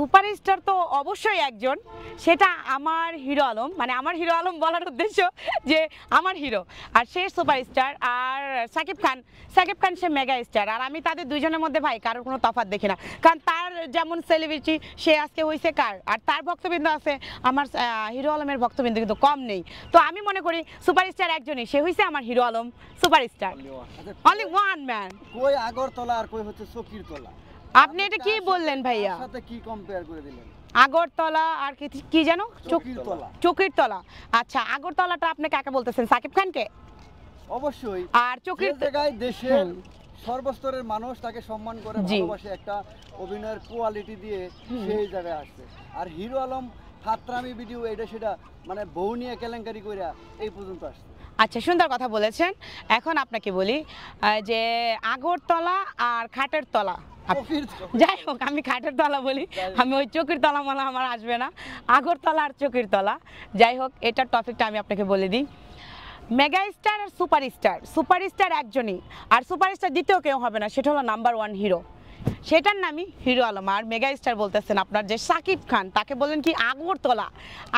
Superstar তো অবশ্যই একজন, সেটা আমার হিরো আলম। মানে আমার হিরো আলম বলার উদ্দেশ্য যে আমার হিরো, আর সে সুপারস্টার। আর সাকিব খান সে মেগা স্টার। আর আমি তাদের দুইজনের মধ্যে ভাই কারোর কোনো তফাৎ দেখি না, কারণ তার যেমন সেলিব্রিটি সে আজকে হয়েছে কার, আর তার ভক্তবৃন্দ আছে, আমার হিরো আলমের ভক্তবৃন্দ কিন্তু কম নেই। তো আমি মনে করি সুপারস্টার একজনই, সে হয়েছে আমার hero Alam superstar, only one man. কই আগরতলা আর কই হচ্ছে চকিরতলা? আপনি এটা কি বললেন ভাইয়া? সাথে কি কম্পেয়ার করে দিলেন? আগরতলা আর কি জানো? চকিরতলা। চকিরতলা। আচ্ছা, আগরতলাটা আপনি কাকে বলতেছেন? সাকিব খানকে? অবশ্যই। আর চকির জায়গায় দেশের সর্বস্তরের মানুষ তাকে সম্মান করে, ভালোবাসে, একটা অভিনয়ের কোয়ালিটি দিয়ে সেই জায়গায় আসছে। আর হিরো আলম ফাত্রামি ভিডিও এটা সেটা মানে বউ নিয়ে কেলেঙ্কারি কইরা এই পর্যন্ত আসছে। আচ্ছা, সুন্দর কথা বলেছেন। এখন আপনাকে বলি যে আগরতলা আর খাটের তলা, যাই হোক আমি খাটের তলা বলি, আমি ওই চকির তলা মানে আমার আসবে না। আগরতলা আর চকির তলা, যাই হোক এটার টপিকটা আমি আপনাকে বলে দিই। মেগা স্টার আর সুপারস্টার একজনই, আর সুপারস্টার দ্বিতীয় কেউ হবে না, সেটা হলো নাম্বার ওয়ান হিরো, সেটার নামই হিরো আলম। আর মেগা স্টার বলতেছেন আপনার যে সাকিব খান, তাকে বললেন কি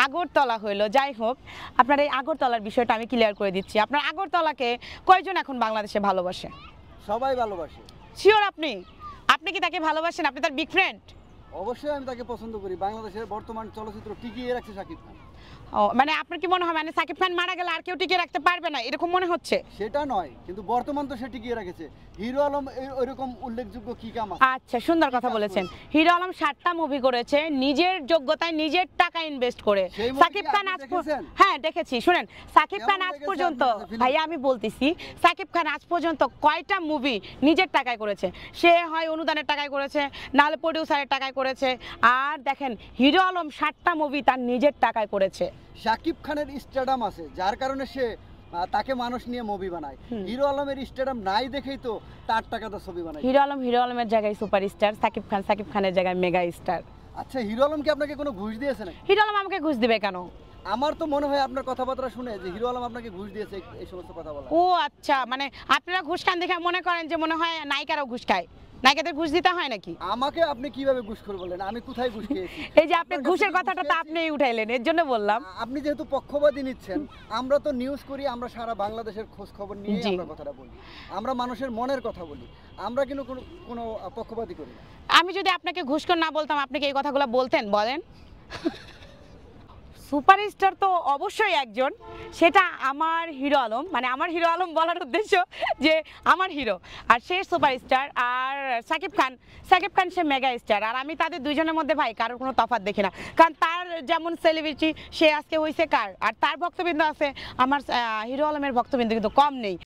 আগরতলা হইলো। যাই হোক, আপনার এই আগরতলার বিষয়টা আমি ক্লিয়ার করে দিচ্ছি। আপনার আগরতলাকে কয়জন এখন বাংলাদেশে ভালোবাসে? সবাই ভালোবাসে। শিওর আপনি কি তাকে ভালোবাসেন? আপনি তার বিগ ফ্রেন্ড? অবশ্যই আমি তাকে পছন্দ করি। বাংলাদেশের বর্তমান চলচ্চিত্র টিকিয়ে রাখছে সাকিব খান। ও মানে আপনার কি মনে হয় মানে সাকিব খান মারা গেলে আর কেউ টিকিয়ে রাখতে পারবে না, এরকম মনে হচ্ছে? সেটা নয়, কিন্তু বর্তমান তো সে টিকিয়ে রেখেছে। হিরো আলম এরকম উল্লেখযোগ্য কি কাম আছে? আচ্ছা, সুন্দর কথা বলেছেন। হিরো আলম 7টা মুভি করেছে নিজের যোগ্যতায়, নিজের টাকা ইনভেস্ট করে। সাকিব খান হ্যাঁ দেখেছি। শুনেন, সাকিব খান আজ পর্যন্ত, ভাইয়া আমি বলতেছি, সাকিব খান আজ পর্যন্ত কয়টা মুভি নিজের টাকায় করেছে? সে হয় অনুদানের টাকায় করেছে, নাহলে প্রডিউসারের টাকায় করেছে। আর দেখেন হিরো আলম 7টা মুভি তার নিজের টাকায় করেছে। সাকিব খানের স্টেডিয়াম আছে, যার কারণে সে তাকে মানুষ নিয়ে মুভি বানায়। হিরো আলমের স্টেডিয়াম নাই দেখেই তো তার টাকাতে ছবি বানায়। হিরো আলমের জায়গায় সুপারস্টার, সাকিব খানের জায়গায় মেগা স্টার। আচ্ছা, হিরো আলম কি আপনাকে কোনো ঘুষ দিয়েছে না? হিরো আলম আমাকে ঘুষ দিবে কেন? আমার তো মনে হয় আপনার কথাবার্তা শুনে যে হিরো আলম আপনাকে ঘুষ দিয়েছে এই সমস্ত কথা বলা। ও আচ্ছা, মানে আপনারা ঘুষ খান দেখে মনে করেন যে মনে হয় নায়িকারাও ঘুষ খায়, নায়িকাদের ঘুষ দিতে হয় নাকি? আমাকে আপনি কিভাবে ঘুষখোর বললেন? আমি কোথায় ঘুষ খেয়েছি? এই যে আপনি ঘুষের কথাটা তো আপনিই উঠাইলেন, এর জন্য বললাম। আপনি যেহেতু পক্ষপাতী নিচ্ছেন, আমরা তো নিউজ করি, আমরা সারা বাংলাদেশের খোঁজ খবর নিয়ে আমরা কথাটা বলি, আমরা মানুষের মনের কথা বলি, আমরা কিন্তু কোনো পক্ষপাতী করি না। আমি যদি আপনাকে ঘুষখোর না বলতাম, আপনি কি এই কথাগুলো বলতেন? বলেন। সুপারস্টার তো অবশ্যই একজন, সেটা আমার হিরো আলম। মানে আমার হিরো আলম বলার উদ্দেশ্য যে আমার হিরো, আর সে সুপারস্টার। আর সাকিব খান সে মেগা স্টার। আর আমি তাদের দুইজনের মধ্যে ভাই কারোর কোনো তফাৎ দেখি না, কারণ তার যেমন সেলিব্রিটি সে আজকে হয়েছে কার, আর তার ভক্তবৃন্দ আছে, আমার হিরো আলমের ভক্তবৃন্দ কিন্তু কম নেই।